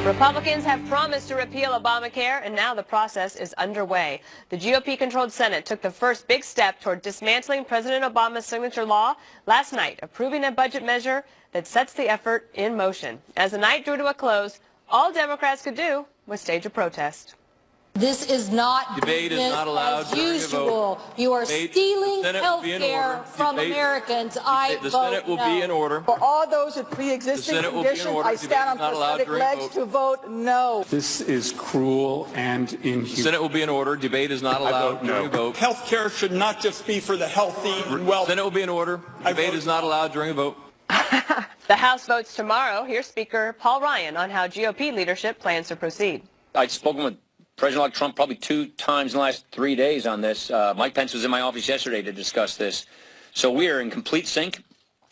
Republicans have promised to repeal Obamacare, and now the process is underway. The GOP-controlled Senate took the first big step toward dismantling President Obama's signature law last night, approving a budget measure that sets the effort in motion. As the night drew to a close, all Democrats could do was stage a protest. This is not debate is not allowed as usual. You are stealing health care from Americans. The Senate will be in order. For all those with pre-existing conditions, I stand on prosthetic legs to vote no. This is cruel and inhuman. The Senate will be in order. Debate is not allowed during a vote. Health care should not just be for the healthy and well. The Senate will be in order. Debate is not allowed during a vote. The House votes tomorrow. Here's Speaker Paul Ryan on how GOP leadership plans to proceed. I'd spoken with President-elect Trump probably 2 times in the last 3 days on this. Mike Pence was in my office yesterday to discuss this. So we are in complete sync,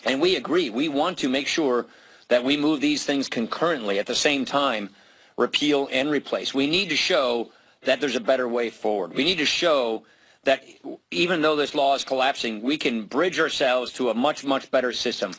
and we agree. We want to make sure that we move these things concurrently at the same time, repeal and replace. We need to show that there's a better way forward. We need to show that even though this law is collapsing, we can bridge ourselves to a much, much better system.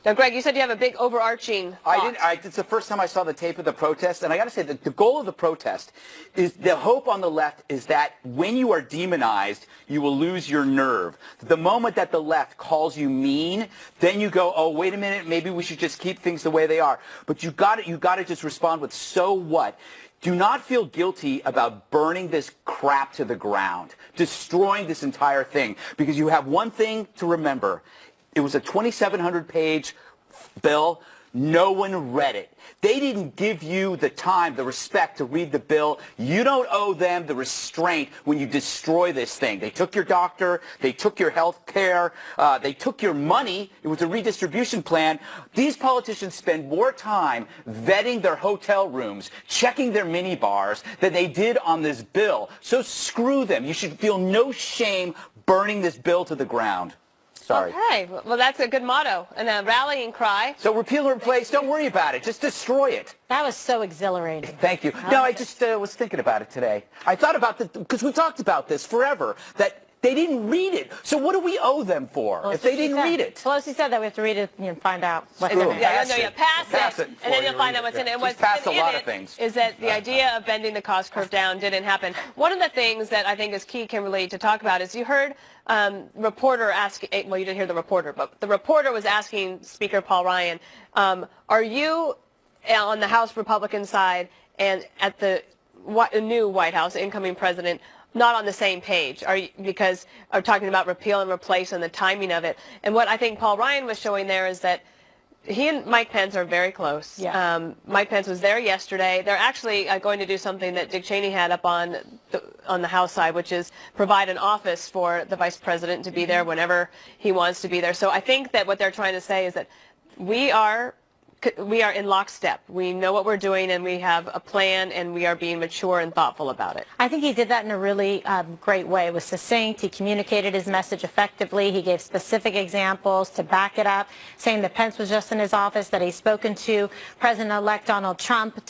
Now, Greg, you said you have a big overarching thought. It's the first time I saw the tape of the protest, and I got to say that the goal of the protest is the hope on the left is that when you are demonized, you will lose your nerve. The moment that the left calls you mean, then you go, oh, wait a minute, maybe we should just keep things the way they are. But you got to just respond with, so what? Do not feel guilty about burning this crap to the ground, destroying this entire thing, because you have one thing to remember. It was a 2,700-page bill. No one read it. They didn't give you the time, the respect to read the bill. You don't owe them the restraint when you destroy this thing. They took your doctor. They took your health care. They took your money. It was a redistribution plan. These politicians spend more time vetting their hotel rooms, checking their mini bars, than they did on this bill. So screw them. You should feel no shame burning this bill to the ground. Sorry. Okay, well, that's a good motto and a rallying cry. So repeal and replace, don't worry about it. Just destroy it. That was so exhilarating. Thank you. No, I just was thinking about it today. I thought about it because we talked about this forever, that they didn't read it. So what do we owe them for if they didn't read it? Pelosi said that we have to read it and find out what's in it. You pass it, and then you'll find out what's in it. And what's passed a lot of things. Is that the idea of bending the cost curve down didn't happen. One of the things that I think is key, Kimberly, to talk about is you heard reporter ask, well, you didn't hear the reporter, but the reporter was asking Speaker Paul Ryan, are you on the House Republican side and at the new White House, incoming president, not on the same page? Because are talking about repeal and replace and the timing of it. And what I think Paul Ryan was showing there is that he and Mike Pence are very close. Yeah. Mike Pence was there yesterday. They're actually going to do something that Dick Cheney had up on the House side, which is provide an office for the vice president to be there whenever he wants to be there. So I think that what they're trying to say is that we are in lockstep. We know what we're doing, and we have a plan, and we are being mature and thoughtful about it. I think he did that in a really great way. It was succinct. He communicated his message effectively. He gave specific examples to back it up, saying that Pence was just in his office, that he's spoken to President-elect Donald Trump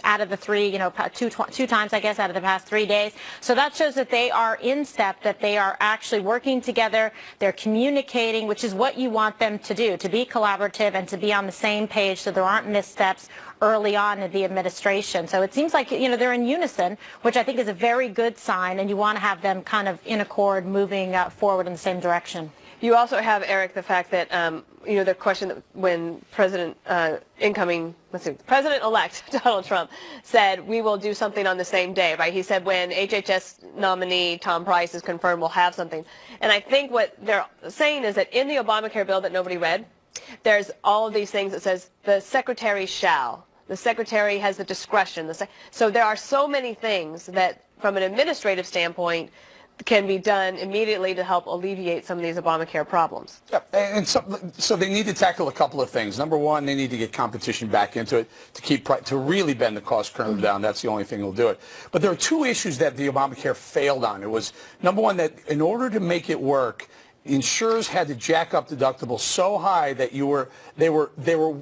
out of the three, two times, I guess, out of the past 3 days. So that shows that they are in step, that they are actually working together. They're communicating, which is what you want them to do, to be collaborative and to be on the same page so there aren't missteps early on in the administration. So it seems like, they're in unison, which I think is a very good sign, and you want to have them kind of in accord, moving forward in the same direction. You also have, Eric, the fact that, the question that when President-elect Donald Trump said, we will do something on the same day, right? He said when HHS nominee Tom Price is confirmed, we'll have something. And I think what they're saying is that in the Obamacare bill that nobody read, there's all of these things that says the secretary shall. The secretary has the discretion. So there are so many things that, from an administrative standpoint, can be done immediately to help alleviate some of these Obamacare problems. Yeah, and so they need to tackle a couple of things. Number one, they need to get competition back into it to really bend the cost curve down. That's the only thing that will do it. But there are two issues that the Obamacare failed on. It was, number one, that in order to make it work, insurers had to jack up deductibles so high that they were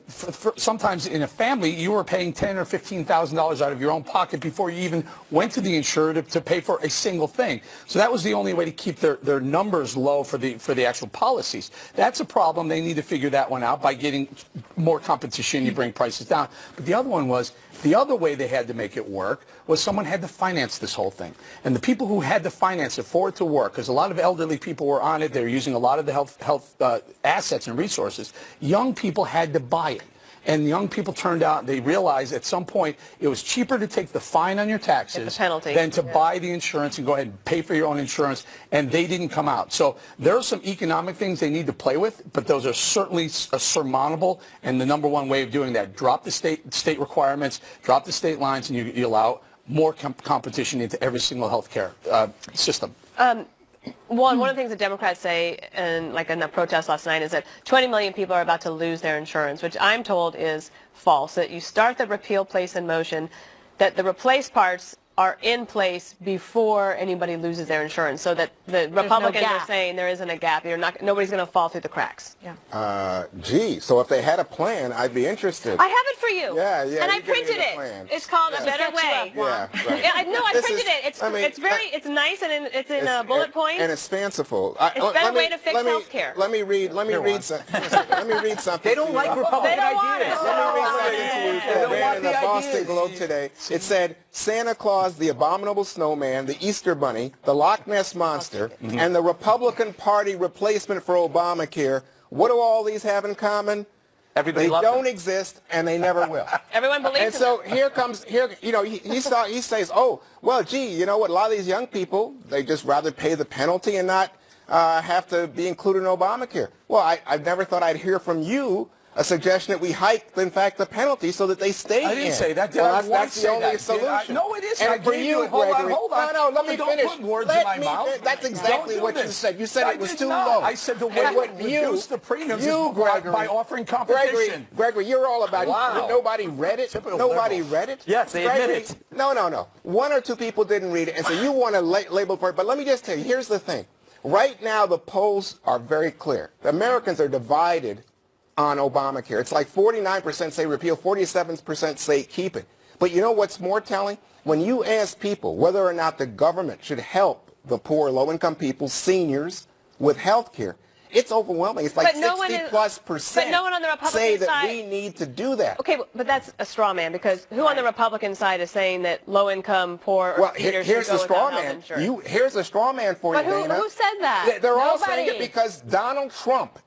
sometimes in a family you were paying $10,000 or $15,000 out of your own pocket before you even went to the insurer to pay for a single thing. So that was the only way to keep their numbers low for the actual policies. That's a problem. They need to figure that one out by getting more competition. You bring prices down. But the other one was, the other way they had to make it work was someone had to finance this whole thing. And the people who had to finance it for it to work, because a lot of elderly people were on it, they were using a lot of the health assets and resources, young people had to buy it. And young people turned out, they realized at some point it was cheaper to take the fine on your taxes than to buy the insurance and go ahead and pay for your own insurance, and they didn't come out. So there are some economic things they need to play with, but those are certainly surmountable, and the number one way of doing that, drop the state requirements, drop the state lines, and you allow more competition into every single healthcare system. One of the things that Democrats say, and like in the protest last night, is that 20 million people are about to lose their insurance, which I'm told is false. That you start the repeal place in motion, that the replace parts are in place before anybody loses their insurance, so that the Republicans are saying there isn't a gap. Nobody's going to fall through the cracks. Yeah. Gee, so if they had a plan, I'd be interested. I have it for you. Yeah, yeah. And I printed it. It's called A Better Way. Yeah, right. I printed it. It's nice and it's in bullet points. And it's fanciful. It's a better way to fix health care. Let me read something. They don't like Republican ideas. Let me read something to you that ran in the Boston Globe today. It said, Santa Claus, the Abominable Snowman, the Easter Bunny, the Loch Ness Monster, and the Republican Party replacement for Obamacare. What do all these have in common? Everybody they don't exist, and they never will. Everyone believes And so he says, oh, well, gee, you know what, a lot of these young people, they just rather pay the penalty and not have to be included in Obamacare. Well, I've never thought I'd hear from you a suggestion that we hike, in fact, the penalty so that they stay in. I didn't say that. That's the only solution. No, it isn't. And for you, Gregory, hold on. No, let me finish. Don't put words in my mouth. That's exactly what you said. You said it was too low. I said the way to reduce the premiums is by offering competition. Gregory, you're all about it. Nobody read it. Nobody read it. Yes, they admit it. No. One or two people didn't read it, and so you want to label for it. But let me just tell you, here's the thing. Right now, the polls are very clear. The Americans are divided on Obamacare. It's like 49% say repeal, 47% say keep it. But you know what's more telling? When you ask people whether or not the government should help the poor, low-income people, seniors, with health care, it's overwhelming. It's like 60+% say that we need to do that. Okay, but that's a straw man, because who on the Republican side is saying that low-income, poor, or seniors should go without health insurance? Here's a straw man for you, Dana. But who said that? They're all saying it because Donald Trump.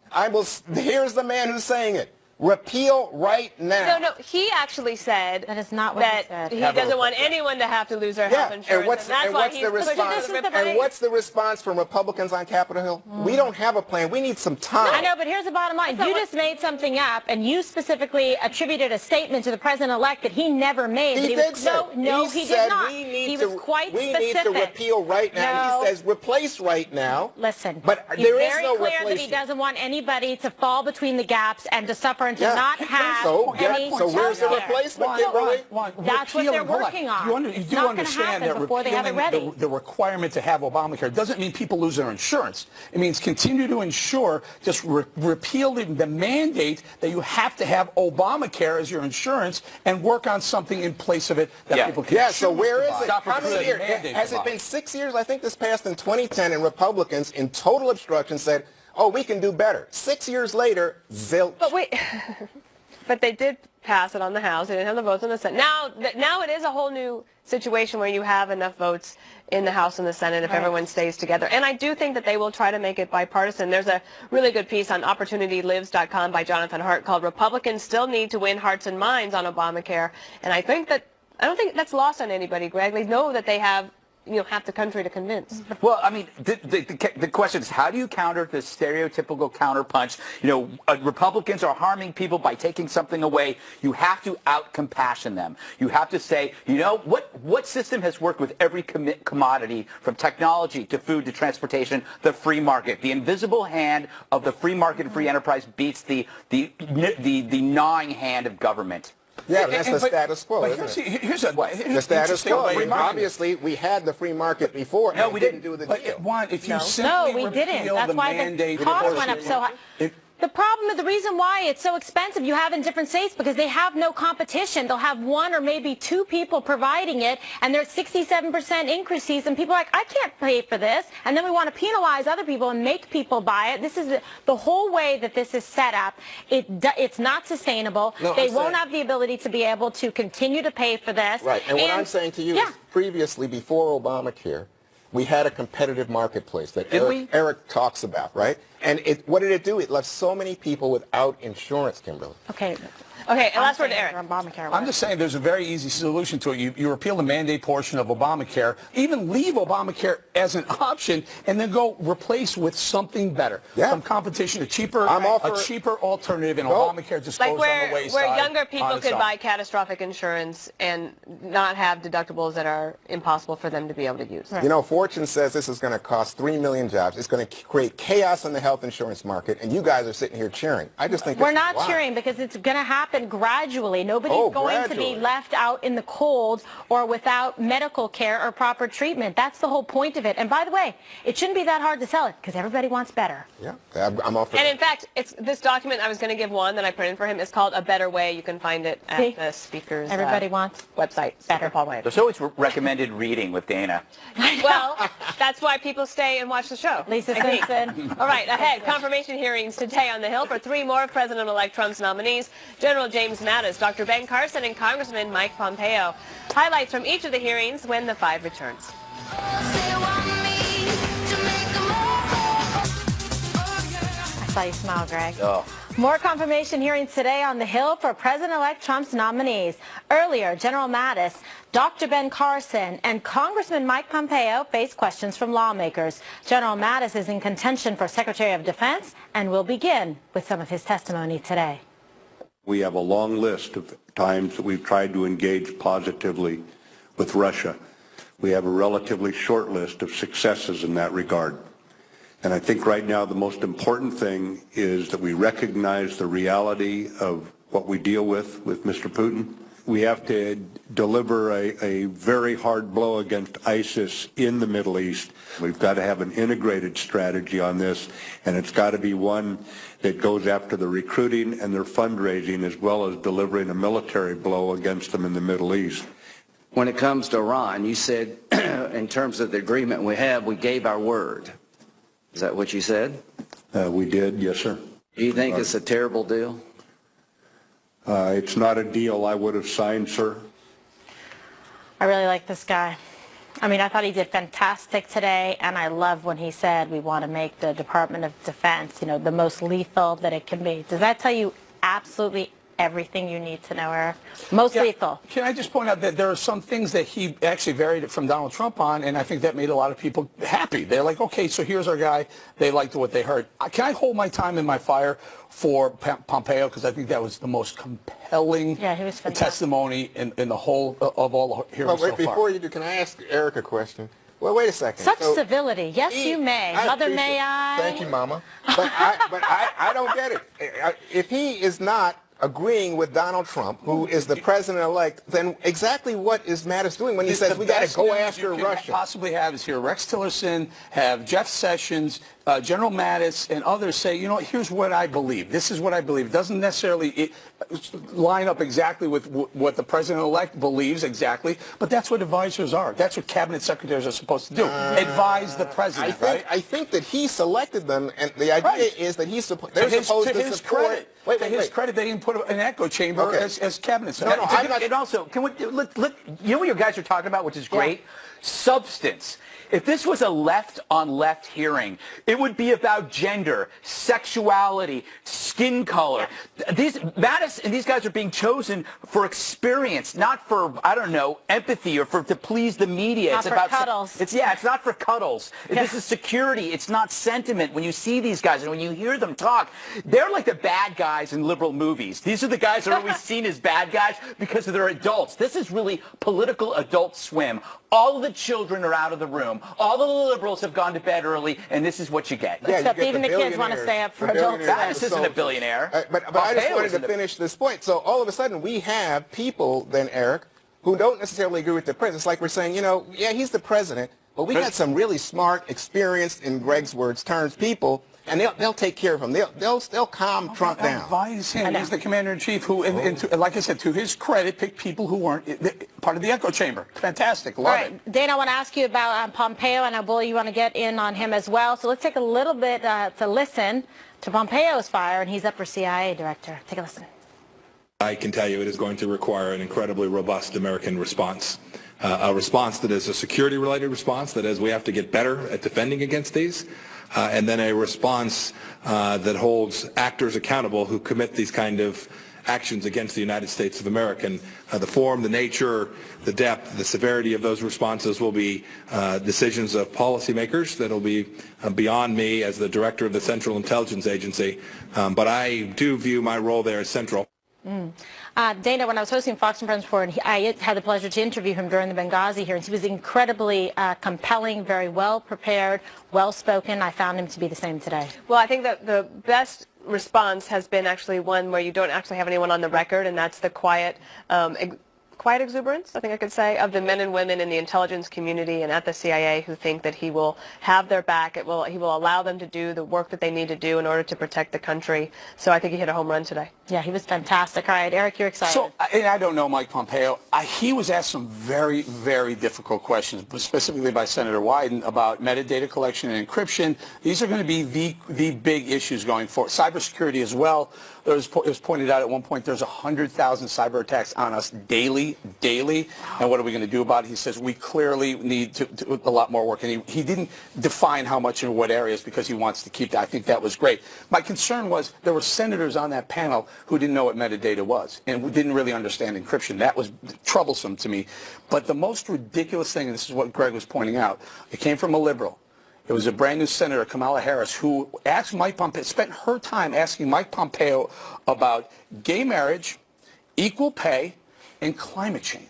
Here's the man who's saying it. Repeal right now. No, he actually said that is not what he said. He doesn't want anyone to have to lose their health insurance. And what's the response from Republicans on Capitol Hill? We don't have a plan. We need some time. I know, but here's the bottom line. You just made something up, and you specifically attributed a statement to the president-elect that he never made. He did say. No, he did not. He was quite specific. We need to repeal right now. He says replace right now. Listen, but he's there is very no clear replacement. that he doesn't want anybody to fall between the gaps and to suffer and to not have any So where's the replacement, Kimberly? That's what they're working on. You do understand that repealing the requirement to have Obamacare doesn't mean people lose their insurance. It means continue to ensure, just repeal the mandate that you have to have Obamacare as your insurance and work on something in place of it that people can choose. So where is it? How many years? Has it been 6 years? I think this passed in 2010, and Republicans in total obstruction said, oh, we can do better. 6 years later, zilch. But wait, but they did pass it on the House. They didn't have the votes on the Senate. Now it is a whole new situation where you have enough votes in the House and the Senate if everyone stays together. And I do think that they will try to make it bipartisan. There's a really good piece on OpportunityLives.com by Jonathan Hart called "Republicans Still Need to Win Hearts and Minds on Obamacare." And I don't think that's lost on anybody, Greg. They know that they have half the country to convince. Well, I mean, the question is, how do you counter the stereotypical counterpunch? Republicans are harming people by taking something away. You have to out-compassion them. You have to say, what system has worked with every commodity, from technology to food to transportation? The free market. The invisible hand of the free market and free enterprise beats the gnawing hand of government. Yeah, that's the status quo, But isn't it? here's The status quo. Obviously, we had the free market before. No, and we didn't do the But deal. Juan, if you No, simply we didn't. repeal That's the why mandate the cost went up so high. The problem, the reason why it's so expensive you have in different states because they have no competition. They'll have one or maybe two people providing it, and there's 67% increases, and people are like, I can't pay for this. And then we want to penalize other people and make people buy it. This is the whole way that this is set up. It's not sustainable. No, they I'm won't saying- have the ability to be able to continue to pay for this. Right, and what I'm saying to you is previously, before Obamacare, we had a competitive marketplace that Eric talks about, right? And what did it do? It left so many people without insurance, Kimberly. Okay. Okay, and last word to Eric. I'm just saying there's a very easy solution to it. You repeal the mandate portion of Obamacare, even leave Obamacare as an option, and then go replace with something better. Yeah. Some competition, a cheaper alternative, and Obamacare just Like goes on the wayside. where younger people on its could own. buy catastrophic insurance and not have deductibles that are impossible for them to be able to use. You know, Fortune says this is going to cost 3 million jobs. It's going to create chaos in the health insurance market, and you guys are sitting here cheering. I just think we're not cheering because it's going to happen gradually. Nobody's going to be left out in the cold or without medical care or proper treatment. That's the whole point of it. And by the way, it shouldn't be that hard to sell it because everybody wants better. Yeah, I'm all for And that. in fact, it's this document I was going to give one that I printed for him. It's called A Better Way. You can find it at the speaker's everybody wants website. better. Paul Ryan. There's always recommended reading with Dana. Well, that's why people stay and watch the show. Lisa Simpson. All right, ahead, confirmation hearings today on the Hill for 3 more of President-elect Trump's nominees, General James Mattis, Dr. Ben Carson, and Congressman Mike Pompeo. Highlights from each of the hearings when the 5 returns. I saw you smile, Greg. Oh. More confirmation hearings today on the Hill for President-elect Trump's nominees. Earlier, General Mattis, Dr. Ben Carson, and Congressman Mike Pompeo face questions from lawmakers. General Mattis is in contention for Secretary of Defense and will begin with some of his testimony today. We have a long list of times that we've tried to engage positively with Russia. We have a relatively short list of successes in that regard. And I think right now the most important thing is that we recognize the reality of what we deal with Mr. Putin. We have to deliver a very hard blow against ISIS in the Middle East. We've got to have an integrated strategy on this, and it's got to be one that goes after the recruiting and their fundraising as well as delivering a military blow against them in the Middle East. When it comes to Iran, you said in terms of the agreement we have, we gave our word. Is that what you said? We did, yes, sir. Do you think it's a terrible deal? It's not a deal I would have signed, sir. I really like this guy. I mean, I thought he did fantastic today, and I love when he said we want to make the Department of Defense, you know, the most lethal that it can be. Does that tell you absolutely everything you need to know, Eric? Most lethal. Can I just point out that there are some things that he actually varied from Donald Trump on, and I think that made a lot of people happy. They're like, okay, so here's our guy. They liked what they heard. Can I hold my time in my fire for Pompeo? Because I think that was the most compelling testimony in the whole of all the hearings so far. Before you do, can I ask Eric a question? Well, wait a second. Such civility. Yes, you may. Mother, may I? Thank you, Mama. But I don't get it. If he is not agreeing with Donald Trump, who is the president-elect, then exactly what is Mattis doing when he says we got to go after Russia? Possibly have is here Rex Tillerson, have Jeff Sessions, General Mattis, and others say, you know, here's what I believe. This is what I believe. It doesn't necessarily line up exactly with what the president-elect believes exactly, but that's what advisors are. That's what cabinet secretaries are supposed to do. Advise the president, right? I think that he selected them, and the idea is that he's supposed to support. To his credit, they didn't put an echo chamber as cabinet secretary. I'm not. And also, you know what you guys are talking about, which is great? Substance. If this was a left-on-left hearing, it would be about gender, sexuality, skin color. Mattis and these guys are being chosen for experience, not for, I don't know, empathy or to please the media. Not for cuddles. It's not for cuddles. This is security. It's not sentiment. When you see these guys and when you hear them talk, they're like the bad guys in liberal movies. These are the guys that are always seen as bad guys because they're adults. This is really political Adult Swim. All of the children are out of the room. All the liberals have gone to bed early, and this is what you get. Yeah, Except even the kids want to stay up for adults. This isn't a billionaire. But I just wanted to finish this point. So all of a sudden we have people then, Eric, who don't necessarily agree with the president. It's like we're saying, you know, yeah, he's the president, but we got some really smart, experienced, in Greg's words, terms, people, and they'll take care of him. They'll calm Trump down. Advise him. He's the commander-in-chief who, like I said, to his credit, picked people who weren't part of the echo chamber. Fantastic. Love it. Dana, I want to ask you about Pompeo, and I believe you want to get in on him as well. So let's take a little bit to listen to Pompeo's fire, and he's up for CIA director. Take a listen. I can tell you it is going to require an incredibly robust American response. A response that is a security-related response, that is we have to get better at defending against these, and then a response that holds actors accountable who commit these kind of actions against the United States of America. And the form, the nature, the depth, the severity of those responses will be decisions of policymakers that will be beyond me as the director of the Central Intelligence Agency. But I do view my role there as central. Dana, when I was hosting Fox and Friends before, and I had the pleasure to interview him during the Benghazi hearings, he was incredibly compelling, very well prepared, well spoken. I found him to be the same today. Well, I think that the best response has been actually one where you don't actually have anyone on the record, and that's the quiet exuberance, I think I could say, of the men and women in the intelligence community and at the CIA who think that he will have their back. He will allow them to do the work that they need to do in order to protect the country. So I think he hit a home run today. Yeah, he was fantastic. All right, Eric, you're excited. So, and I don't know Mike Pompeo. He was asked some very, very difficult questions, specifically by Senator Wyden, about metadata collection and encryption. These are going to be the big issues going forward. Cybersecurity as well. It was pointed out at one point there's 100,000 cyber attacks on us daily. And what are we going to do about it? He says we clearly need to a lot more work. And he didn't define how much in what areas because he wants to keep that. I think that was great. My concern was there were senators on that panel who didn't know what metadata was and who didn't really understand encryption. That was troublesome to me. But the most ridiculous thing, and this is what Greg was pointing out, it came from a liberal. It was a brand new senator, Kamala Harris, who asked Mike Pompeo, spent her time asking Mike Pompeo about gay marriage, equal pay, and climate change.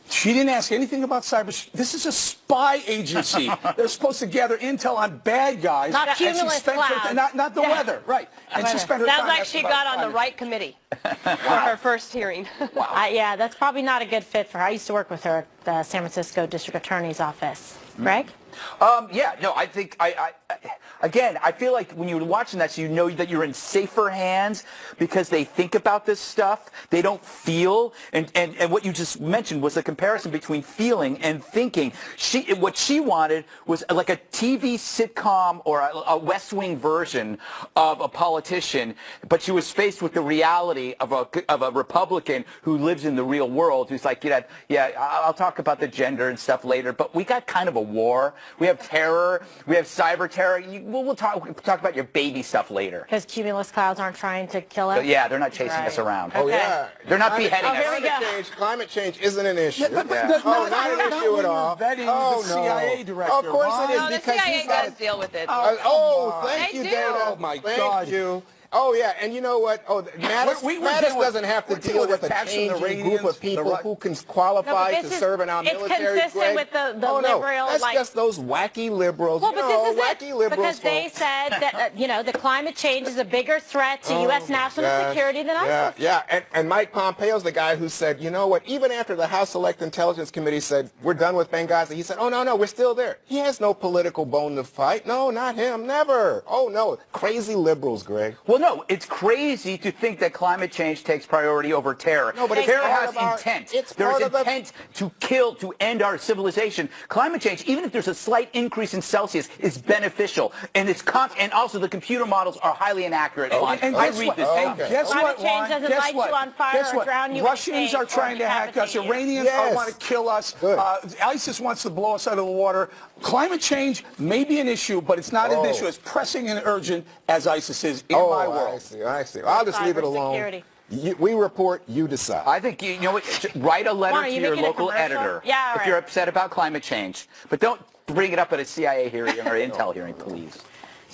She didn't ask anything about cyber. This is a spy agency. They're supposed to gather intel on bad guys. Not cumulus clouds. Not the weather, right. And she spent her time Sounds like she got on the right committee for her first hearing. Wow. Yeah, that's probably not a good fit for her. I used to work with her at the San Francisco District Attorney's Office. Greg? Yeah, no, I think, again, I feel like when you're watching that, so you know that you're in safer hands because they think about this stuff. They don't feel. And what you just mentioned was a comparison between feeling and thinking. What she wanted was like a TV sitcom or a West Wing version of a politician, but she was faced with the reality of a Republican who lives in the real world, who's like, yeah, I'll talk about the gender and stuff later, but we got kind of a war. We have terror. We have cyber terror. We'll talk about your baby stuff later. Because cumulus clouds aren't trying to kill us? Yeah, they're not chasing us around. Okay. Oh, yeah. They're not beheading us. Climate change isn't an issue. Not an issue at all. Vetting the CIA director. Of course it is. No, the CIA does deal with it. Thank you, They do. Dana. Oh, my God. Thank you. Oh, yeah, and you know what? Oh, Mattis doesn't have to deal with a changing group of people who can qualify to serve in our military. It's consistent with the liberal... That's just those wacky liberals. Well, but this is wacky liberals. Because they said that, the climate change is a bigger threat to U.S. national security than us. Yeah, and Mike Pompeo's the guy who said, you know what, even after the House Select Intelligence Committee said, we're done with Benghazi, he said, oh, no, we're still there. He has no political bone to fight. No, not him. Never. Oh, no. Crazy liberals, Greg. Well, no, it's crazy to think that climate change takes priority over terror. No, but terror has intent. There's intent to kill, to end our civilization. Climate change, even if there's a slight increase in Celsius, is beneficial. And and also the computer models are highly inaccurate. I read this. Guess Climate change doesn't light you on fire or drown you. Russians are trying to hack us. Iranians want to kill us. ISIS wants to blow us out of the water. Climate change may be an issue, but it's not an issue as pressing and urgent as ISIS is in my world. I see. I'll just leave it alone. We report, you decide. I think, write a letter to your local editor if you're upset about climate change. But don't bring it up at a CIA hearing or Intel hearing, please.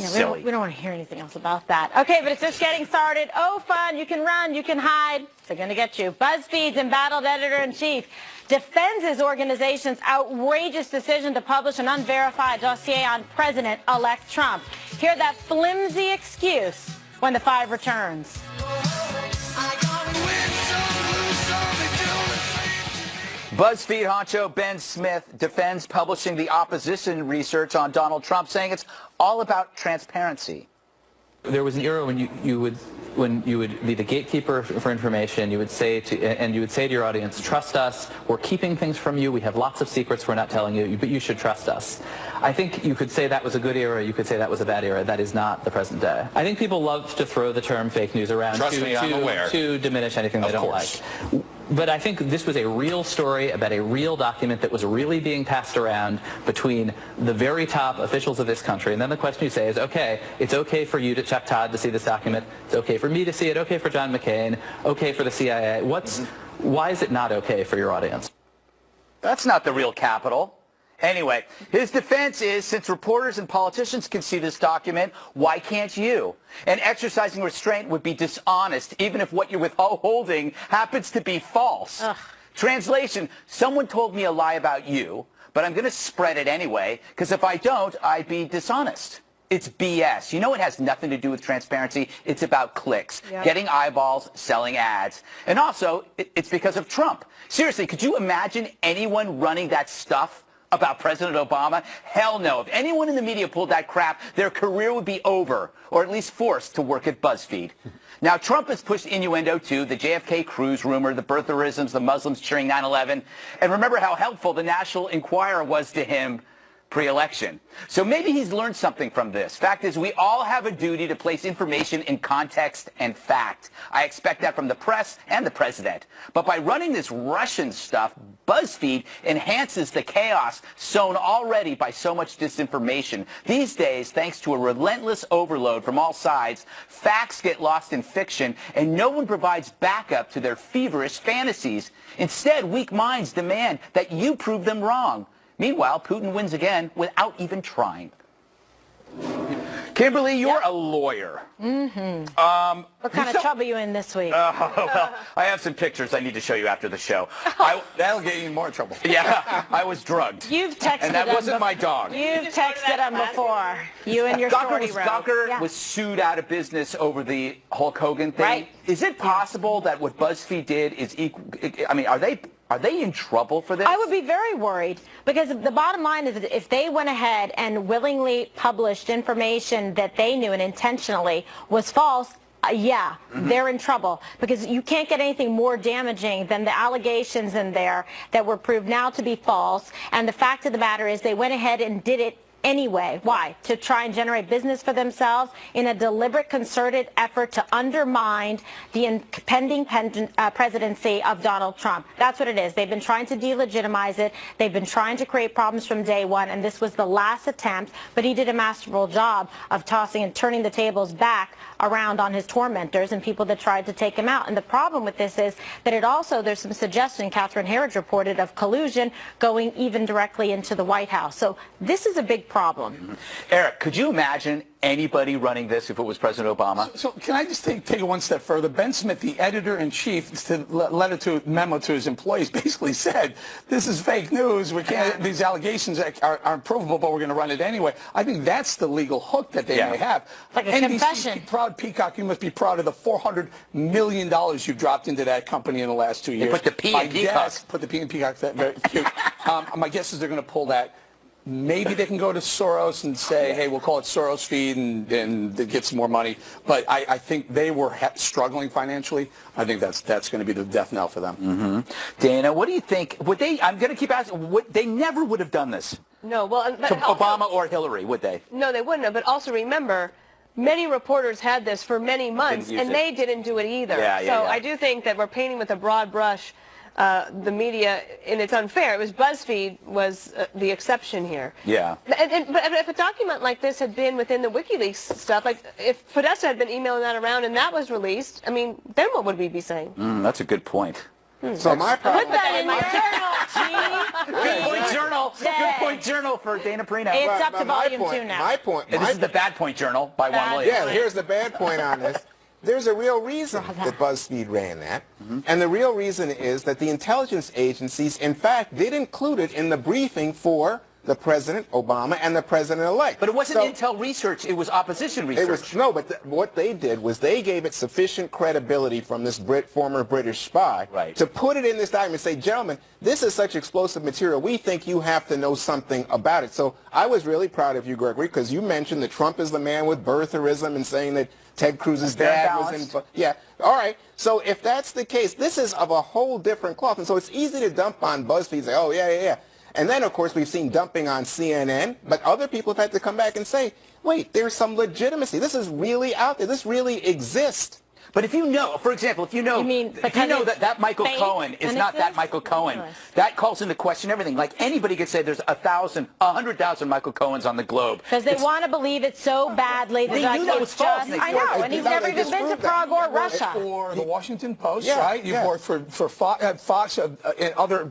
Yeah, Silly. we don't want to hear anything else about that. Okay, but it's just getting started. Oh, fun. You can run. You can hide. They're going to get you. BuzzFeed's embattled editor-in-chief defends his organization's outrageous decision to publish an unverified dossier on President-elect Trump. Hear that flimsy excuse when the 5 returns. BuzzFeed honcho Ben Smith defends publishing the opposition research on Donald Trump, saying it's all about transparency. There was an era when you would be the gatekeeper for information. You would say to your audience, trust us. We're keeping things from you. We have lots of secrets we're not telling you, but you should trust us. I think you could say that was a good era. You could say that was a bad era. That is not the present day. I think people love to throw the term fake news around to diminish anything they don't like. But I think this was a real story about a real document that was really being passed around between the very top officials of this country. And then the question you say is, okay, it's okay for you, to Chuck Todd, to see this document. It's okay for me to see it. Okay for John McCain. Okay for the CIA. Why is it not okay for your audience? That's not the real Capitol. Anyway, his defense is, since reporters and politicians can see this document, why can't you? And exercising restraint would be dishonest, even if what you're withholding happens to be false. Ugh. Translation, someone told me a lie about you, but I'm going to spread it anyway, because if I don't, I'd be dishonest. It's BS. You know it has nothing to do with transparency. It's about clicks, getting eyeballs, selling ads. And also, it's because of Trump. Seriously, could you imagine anyone running that stuff about President Obama? Hell no. If anyone in the media pulled that crap, their career would be over, or at least forced to work at BuzzFeed. Now, Trump has pushed innuendo too, the JFK cruise rumor, the birtherisms, the Muslims cheering 9/11. And remember how helpful the National Enquirer was to him pre-election. So maybe he's learned something from this. Fact is, we all have a duty to place information in context and fact. I expect that from the press and the president. But by running this Russian stuff, BuzzFeed enhances the chaos sown already by so much disinformation. These days, thanks to a relentless overload from all sides, facts get lost in fiction, and no one provides backup to their feverish fantasies. Instead, weak minds demand that you prove them wrong. Meanwhile, Putin wins again without even trying. Kimberly, you're a lawyer. Mm-hmm. What kind of trouble are you in this week? Well, I have some pictures I need to show you after the show. That'll get you in more trouble. Yeah, I was drugged. You've texted and that wasn't my dog. You've texted him before. You and your shorty road. Gawker was sued out of business over the Hulk Hogan thing. Right. Is it possible that what BuzzFeed did is equal? I mean, are they in trouble for this? I would be very worried, because the bottom line is that if they went ahead and willingly published information that they knew and intentionally was false, they're in trouble, because you can't get anything more damaging than the allegations in there that were proved now to be false. And the fact of the matter is they went ahead and did it anyway. Why? To try and generate business for themselves in a deliberate, concerted effort to undermine the impending presidency of Donald Trump. That's what it is. They've been trying to delegitimize it. They've been trying to create problems from day one, and this was the last attempt, but he did a masterful job of tossing and turning the tables back around on his tormentors and people that tried to take him out. And the problem with this is that there's some suggestion, Catherine Herridge reported, of collusion going even directly into the White House. So this is a big problem. Eric, could you imagine anybody running this if it was President Obama? So can I just take it one step further? Ben Smith, the editor-in-chief, memo to his employees, basically said, this is fake news. We can't. These allegations aren't provable, but we're going to run it anyway. I think that's the legal hook that they may have. Like a confession. Proud Peacock, you must be proud of the $400 million you've dropped into that company in the last 2 years. They put the P in Peacock. Put the P in Peacock. That's very cute. My guess is they're going to pull that. Maybe they can go to Soros and say, hey, we'll call it Soros feed and get some more money. But I think they were struggling financially. I think that's going to be the death knell for them. Mm-hmm. Dana, what do you think? Would they? I'm going to keep asking. They never would have done this. No, well, to Obama or Hillary, would they? No, they wouldn't have. But also remember, many reporters had this for many months, and they didn't do it either. So I do think that we're painting with a broad brush the media, and it's unfair. It was BuzzFeed was the exception here. Yeah. But if a document like this had been within the WikiLeaks stuff, like if Podesta had been emailing that around and that was released, I mean, then what would we be saying? That's a good point. So my problem. Put that in my journal, Gene. Good point journal. Good point journal for Dana Perino. It's up to volume 2 now. My point. And this is the bad point journal by Juan Williams. Yeah, here's the bad point on this. There's a real reason that BuzzFeed ran that. And the real reason is that the intelligence agencies, in fact, did include it in the briefing for the President Obama and the President-elect. But it wasn't intel research, it was opposition research. What they did was they gave it sufficient credibility from this former British spy to put it in this document and say, gentlemen, this is such explosive material, we think you have to know something about it. So I was really proud of you, Gregory, because you mentioned that Trump is the man with birtherism and saying that Ted Cruz's dad was in... Yeah, all right. So if that's the case, this is of a whole different cloth. And so it's easy to dump on BuzzFeed and say, oh, yeah. And then, of course, we've seen dumping on CNN, but other people have had to come back and say, wait, there's some legitimacy. This is really out there. This really exists. But if you know, for example, if you know that Michael Cohen is not that Michael Cohen, that calls into question everything. Like anybody could say there's 100,000 Michael Cohens on the globe. Because they want to believe it so badly. They knew that was false. I know, and he's never even been to Prague or Russia. For the Washington Post, right? You've worked for Fox and other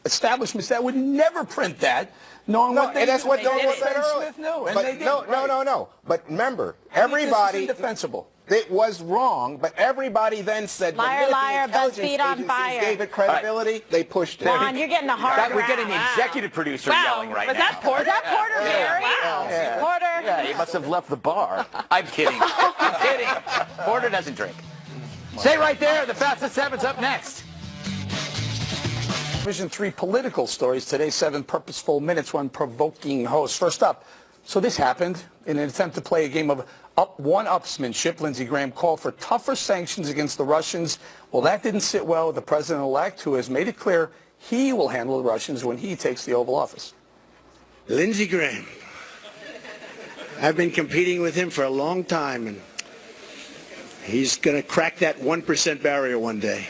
establishments that would never print that. And that's what Donald said earlier. No. But remember, everybody... It's indefensible. It was wrong, but everybody then said, liar, BuzzFeed on fire. Gave it credibility, they pushed it. Juan, you're getting a hard We're getting the executive producer yelling right now. Was that Porter? Barry? Porter? Yeah, he must have left the bar. I'm kidding. I'm kidding. Porter doesn't drink. Stay right there. The Fastest Seven's up next. Vision 3 political stories. Today, 7 purposeful minutes, 1 provoking host. First up, so this happened in an attempt to play a game of one-upsmanship. Lindsey Graham called for tougher sanctions against the Russians. Well, that didn't sit well with the president-elect, who has made it clear he will handle the Russians when he takes the Oval Office. Lindsey Graham. I've been competing with him for a long time, and he's going to crack that 1% barrier one day.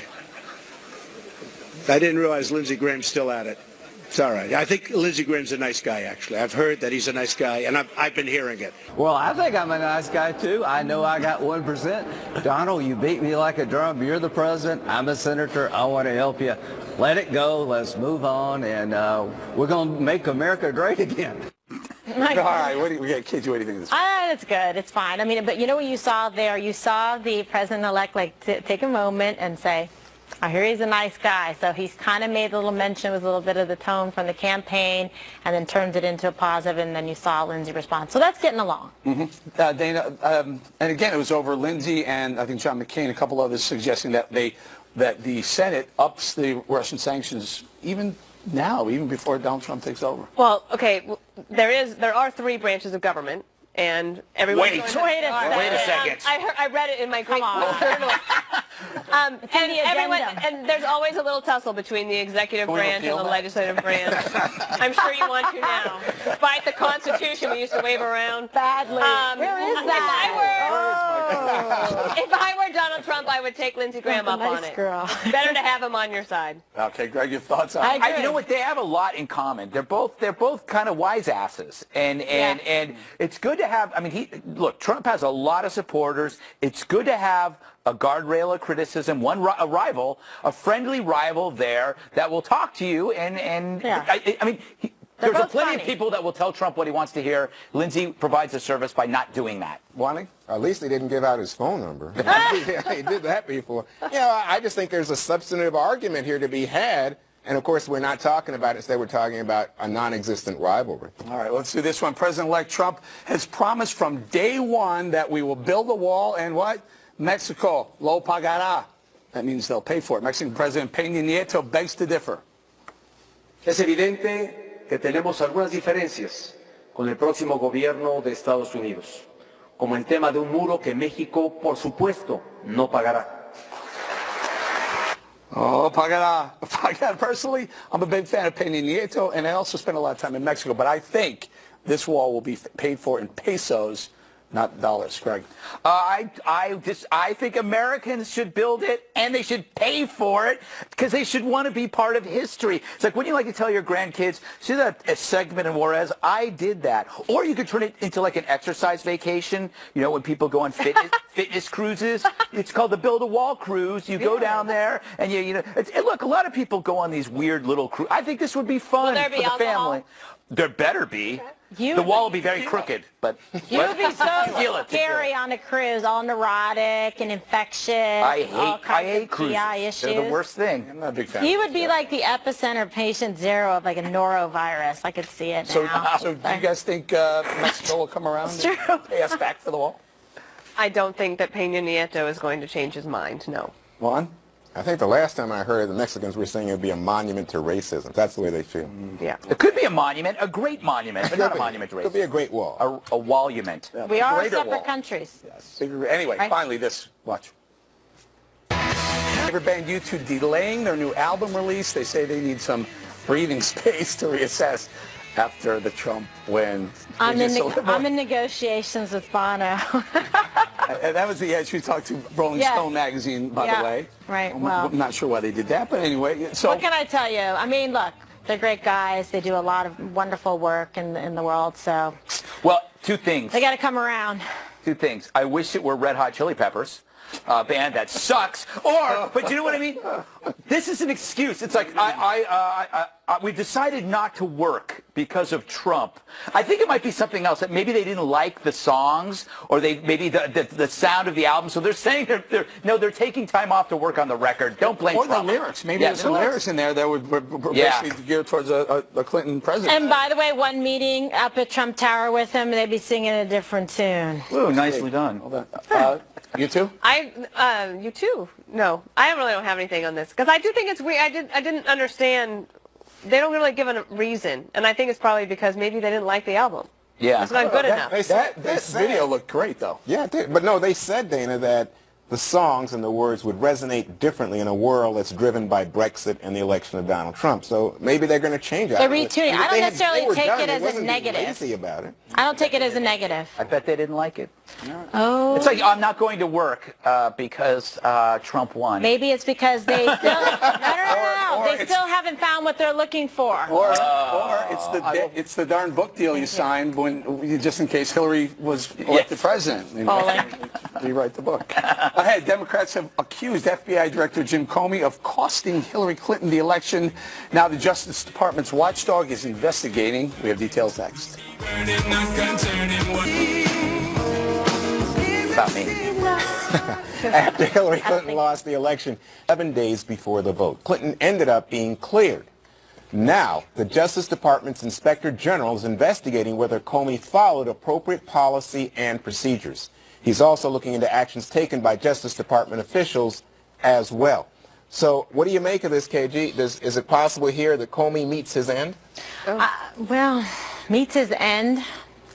I didn't realize Lindsey Graham's still at it. It's all right. I think Lindsey Graham's a nice guy, actually. I've heard that he's a nice guy, and I've been hearing it. Well, I think I'm a nice guy, too. I know I got 1%. Donald, you beat me like a drum. You're the president. I'm a senator. I want to help you. Let it go. Let's move on, and we're going to make America great again. All right, we got kids. What do you think of this? It's good. It's fine. I mean, but you know what you saw there? You saw the president-elect take a moment and say, I hear he's a nice guy, so he's kind of made a little mention with a little bit of the tone from the campaign and then turns it into a positive, and then you saw Lindsey respond. So that's getting along. Dana, and again, it was over Lindsey and I think John McCain, a couple others suggesting that the Senate ups the Russian sanctions even now, even before Donald Trump takes over. Well, okay, there are 3 branches of government. And everyone. Wait a second. I read it in my Greek journal. And there's always a little tussle between the executive branch and the legislative branch. I'm sure you want to now. Despite the Constitution we used to wave around. Badly. Where is that? If I were Donald Trump, I would take Lindsey Graham up on it. Girl. Better to have him on your side. Okay, Greg, your thoughts on it? You know what? They have a lot in common. They're both kind of wise asses, and it's good to have. I mean, look, Trump has a lot of supporters. It's good to have a guardrail of criticism, a friendly rival there that will talk to you. I mean, there's plenty of people that will tell Trump what he wants to hear. Lindsey provides a service by not doing that. Wanting? At least he didn't give out his phone number. He did that before. I just think there's a substantive argument here to be had. And, of course, we're not talking about it. Instead, we're talking about a non-existent rivalry. All right, let's do this one. President-elect Trump has promised from day one that we will build a wall and what? Mexico lo pagará. That means they'll pay for it. Mexican President Peña Nieto begs to differ. Es evidente que tenemos algunas diferencias con el próximo gobierno de Estados Unidos, como el tema de un muro que México, por supuesto, no pagará. Oh, pagará. Personally, I'm a big fan of Peña Nieto, and I also spend a lot of time in Mexico. But I think this wall will be paid for in pesos, not dollars. Greg? I think Americans should build it, and they should pay for it, because they should want to be part of history. It's like, wouldn't you like to tell your grandkids, see that a segment in Juarez? I did that. Or you could turn it into like an exercise vacation. You know, when people go on fitness cruises, it's called the Build a Wall cruise. You go down there, and look, a lot of people go on these weird little cruises. I think this would be fun for the family. There better be. The wall will be very crooked, but you would be so scary on a cruise, all neurotic and infectious. I hate cruises. GI issues. They're the worst thing. I'm not a big fan. You would be like the epicenter, patient zero of like a norovirus. I could see it now. So do you guys think Mexico will come around and pay us back for the wall? I don't think that Peña Nieto is going to change his mind, no. Juan? I think the last time I heard it, the Mexicans were saying it would be a monument to racism. That's the way they feel. Yeah. It could be a monument, a great monument, but not a monument to racism. It could be a great wall. A wallument. Yeah. We are separate countries. Yes. Anyway, finally this. Watch. Favorite band U2 delaying their new album release. They say they need some breathing space to reassess after the Trump win. I'm in negotiations with Bono. And that was she talked to Rolling Stone magazine, by the way. Right. I'm not sure why they did that, but anyway. So what can I tell you? I mean, look, they're great guys. They do a lot of wonderful work in the world. So. Well, two things. They got to come around. Two things. I wish it were Red Hot Chili Peppers. Band that sucks, but you know what I mean? This is an excuse. It's like we decided not to work because of Trump. I think it might be something else. That maybe they didn't like the songs, or maybe the sound of the album. So they're saying they're taking time off to work on the record. Don't blame Trump. Or the lyrics. Maybe there's some lyrics in there that were basically geared towards a Clinton president. And by the way, one meeting up at Trump Tower with him, they'd be singing a different tune. Ooh, nicely done. You too? You too? No, I really don't have anything on this because I do think it's weird. I didn't understand. They don't really give a reason, and I think it's probably because maybe they didn't like the album. Yeah, it's not good enough. This video looked great, though. Yeah, it did. But no, they said, Dana, that the songs and the words would resonate differently in a world that's driven by Brexit and the election of Donald Trump. So maybe they're going to change it. They're retuning. I don't necessarily take it as a negative. negative. Lazy about it. I don't take it as a negative. I bet they didn't like it. No. Oh. It's like, I'm not going to work because Trump won. Maybe it's because they still they still haven't found what they're looking for. Or it's the darn book deal you signed when just in case Hillary was elected president. Rewrite the book. Ahead, Democrats have accused FBI Director Jim Comey of costing Hillary Clinton the election. Now the Justice Department's watchdog is investigating. We have details next. About me. After Hillary Clinton lost the election 7 days before the vote, Clinton ended up being cleared. Now, the Justice Department's Inspector General is investigating whether Comey followed appropriate policy and procedures. He's also looking into actions taken by Justice Department officials as well. So what do you make of this, KG? Is it possible here that Comey meets his end? Well, meets his end. I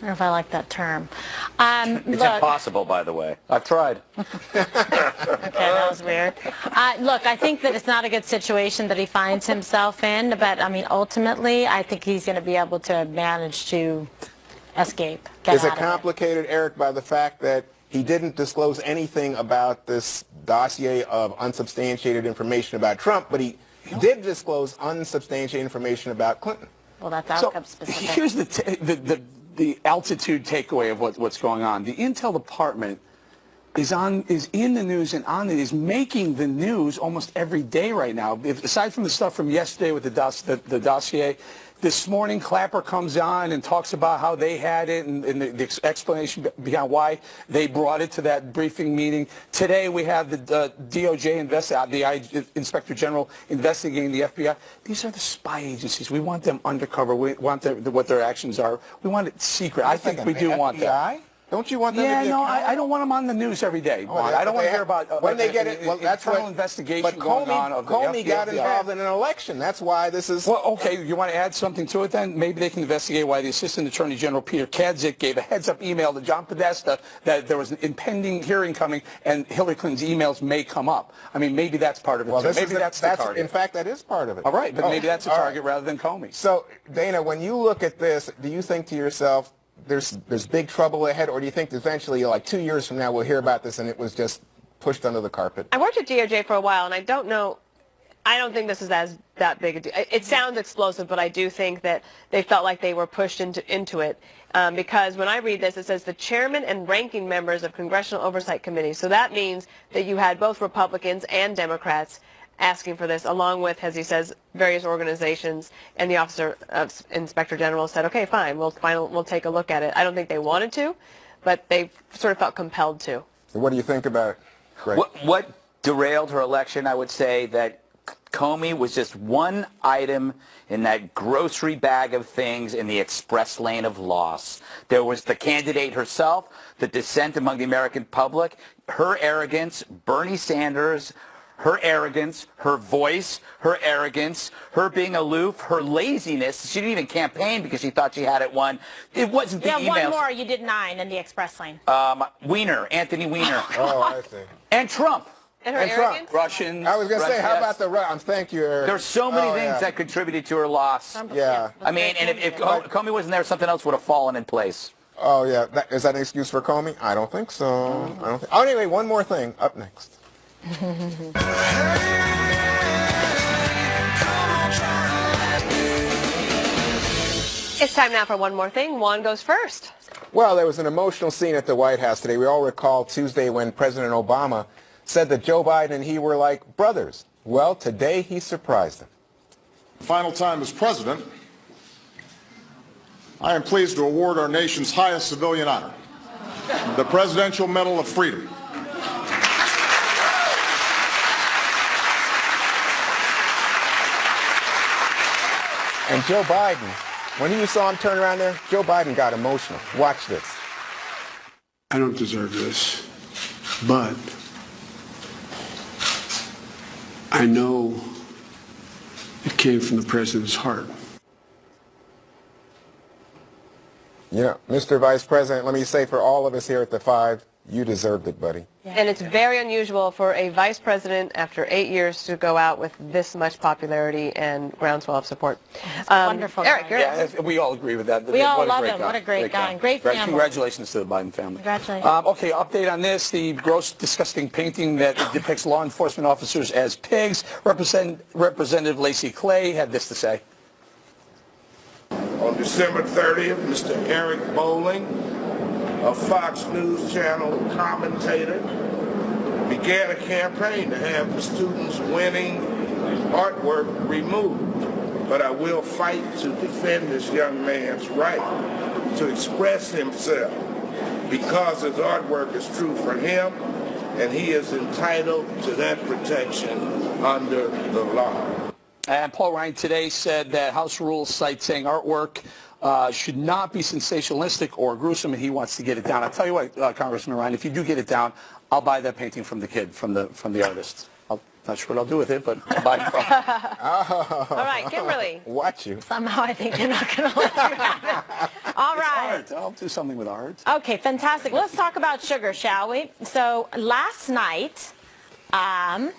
don't know if I like that term. It's impossible, by the way. I've tried. Okay, that was weird. Look, I think that it's not a good situation that he finds himself in, but, I mean, ultimately, I think he's going to be able to manage to escape. Is it complicated, Eric, by the fact that he didn't disclose anything about this dossier of unsubstantiated information about Trump, but he did disclose unsubstantiated information about Clinton? Well, that's outcome specific. Here's the altitude takeaway of what's going on. The Intel Department is in the news and is making the news almost every day right now. Aside from the stuff from yesterday with the dossier, this morning Clapper comes on and talks about how they had it and the explanation behind why they brought it to that briefing meeting. Today we have the DOJ the Inspector General investigating the FBI. These are the spy agencies. We want them undercover. We want what their actions are. We want it secret. I think we do want that. Don't you want them to be I don't want them on the news every day. I don't want to hear about when they get it. Well, that's internal investigation but going on. Of Comey got involved in an election. That's why this is. Well, okay. You want to add something to it then? Maybe they can investigate why the Assistant Attorney General Peter Kadzik gave a heads-up email to John Podesta that there was an impending hearing coming, and Hillary Clinton's emails may come up. I mean, maybe that's part of it. Too. Maybe that's the target. In fact, that is part of it. All right, but maybe that's a target rather than Comey. So, Dana, when you look at this, do you think to yourself, there's big trouble ahead, or do you think eventually, like 2 years from now, we'll hear about this and it was just pushed under the carpet? I worked at DOJ for a while, and I don't think this is that big a deal. It sounds explosive, but I do think that they felt like they were pushed into it. Because when I read this, it says the chairman and ranking members of Congressional Oversight Committee. So that means that you had both Republicans and Democrats asking for this, along with, as he says, various organizations, and the Office of Inspector General said, okay, fine, we'll take a look at it. I don't think they wanted to, but they sort of felt compelled to. So what do you think about it, Greg? What derailed her election, I would say that Comey was just one item in that grocery bag of things in the express lane of loss. There was the candidate herself, the dissent among the American public, her arrogance, Bernie Sanders, her arrogance, her voice, her arrogance, her being aloof, her laziness. She didn't even campaign because she thought she had it won. It wasn't the emails. Yeah, one more. You did 9 in the express lane. Anthony Weiner. Oh, I see. And Trump. And her arrogance? Russians. I was going to say, how about the thank you, Eric. There's so many things that contributed to her loss. Yeah. I mean, and if Comey wasn't there, something else would have fallen in place. Oh, yeah. Is that an excuse for Comey? I don't think so. Oh, anyway, one more thing up next. It's time now for one more thing. Juan goes first. Well, there was an emotional scene at the White House today. We all recall Tuesday when President Obama said that Joe Biden and he were like brothers. Well, today he surprised him. Final time as president, I am pleased to award our nation's highest civilian honor, the Presidential Medal of Freedom. And Joe Biden, when you saw him turn around there, Joe Biden got emotional. Watch this. I don't deserve this, but I know it came from the president's heart. Yeah, Mr. Vice President, let me say for all of us here at the 5, you deserved it, buddy. And it's very unusual for a vice president after 8 years to go out with this much popularity and groundswell of support. Wonderful. Eric, yeah, we all agree with that. We all love him. What a great guy. Great family. Congratulations to the Biden family. Congratulations. Okay, update on this. The gross, disgusting painting that depicts law enforcement officers as pigs. Representative Lacey Clay had this to say. On December 30th, Mr. Eric Bolling, a Fox News Channel commentator, began a campaign to have the students' winning artwork removed. But I will fight to defend this young man's right to express himself because his artwork is true for him and he is entitled to that protection under the law. And Paul Ryan today said that House rules cite saying artwork should not be sensationalistic or gruesome, and he wants to get it down. I'll tell you what, Congressman Ryan, if you do get it down, I'll buy that painting from the kid, from the artist. I'm not sure what I'll do with it, but I'll buy it from him. All right, Kimberly. Watch you. Somehow I think they're not going to let you have it. All right. Art. I'll do something with art. Okay, fantastic. Let's talk about sugar, shall we? So last night on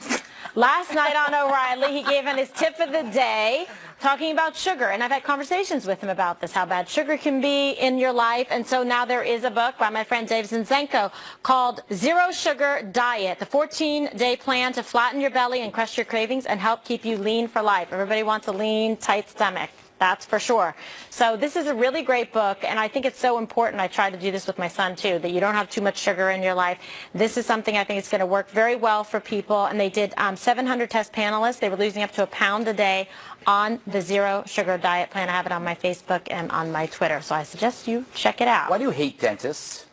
O'Reilly, he gave us his tip of the day talking about sugar, and I've had conversations with him about this, how bad sugar can be in your life, and so now there is a book by my friend Dave Zinzenko called Zero Sugar Diet, the 14-day plan to flatten your belly and crush your cravings and help keep you lean for life. Everybody wants a lean, tight stomach. That's for sure. So this is a really great book, and I think it's so important. I try to do this with my son, too, that you don't have too much sugar in your life. This is something I think is going to work very well for people, and they did 700 test panelists. They were losing up to £1 pound a day on the Zero Sugar Diet plan. I have it on my Facebook and on my Twitter, so I suggest you check it out. Why do you hate dentists?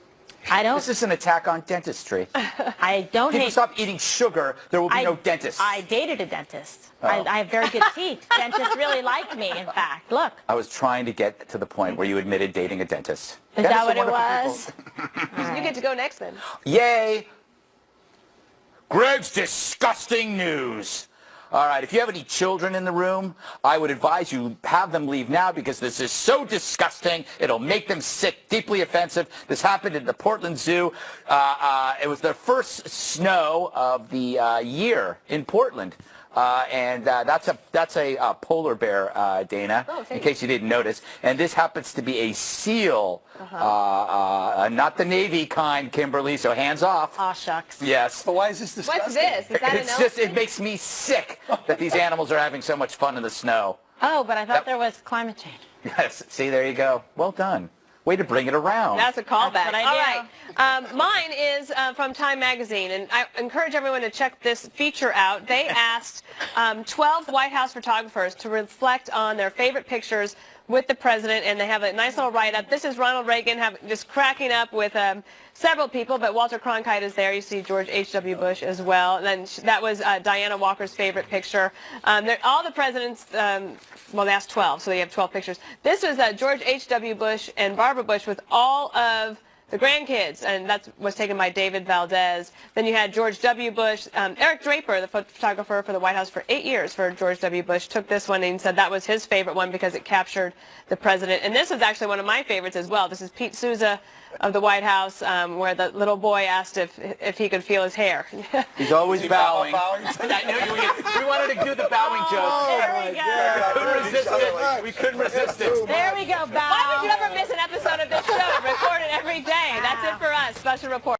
I don't. This is an attack on dentistry. I don't hate. People stop eating sugar, there will be no dentist. I dated a dentist. Oh. I have very good teeth. Dentists really like me, in fact. Look. I was trying to get to the point where you admitted dating a dentist. Is that what it was? You get to go next then. Yay! Greg's disgusting news. All right, if you have any children in the room, I would advise you have them leave now because this is so disgusting. It'll make them sick, deeply offensive. This happened at the Portland Zoo. It was the first snow of the year in Portland. and that's a polar bear, Dana, in case you didn't notice. And this happens to be a seal, not the Navy kind, Kimberly. So hands off. Aw, shucks. Yes. But why is this disgusting? What's this? Is that an It's just, it makes me sick that these animals are having so much fun in the snow. Oh, but I thought there was climate change. Yes. See, there you go. Well done. Way to bring it around. That's a callback. That's what I do. All right. Mine is from Time Magazine, and I encourage everyone to check this feature out. They asked 12 White House photographers to reflect on their favorite pictures with the president, and they have a nice little write-up. This is Ronald Reagan just cracking up with several people, but Walter Cronkite is there. You see George H.W. Bush as well. And then that was Diana Walker's favorite picture. All the presidents, well, they asked 12, so they have 12 pictures. This was George H.W. Bush and Barbara Bush with all of the grandkids, and that was taken by David Valdez. Then you had George W. Bush. Eric Draper, the photographer for the White House for 8 years for George W. Bush, took this one and said that was his favorite one because it captured the president. And this is actually one of my favorites as well. This is Pete Souza of the White House, where the little boy asked if he could feel his hair. He's always bowing. I knew we wanted to do the bowing joke. There we go. We couldn't resist it. We couldn't resist it. There we go, bow. Why would you ever miss an episode of this show? Record it every day. That's it for us. Special report.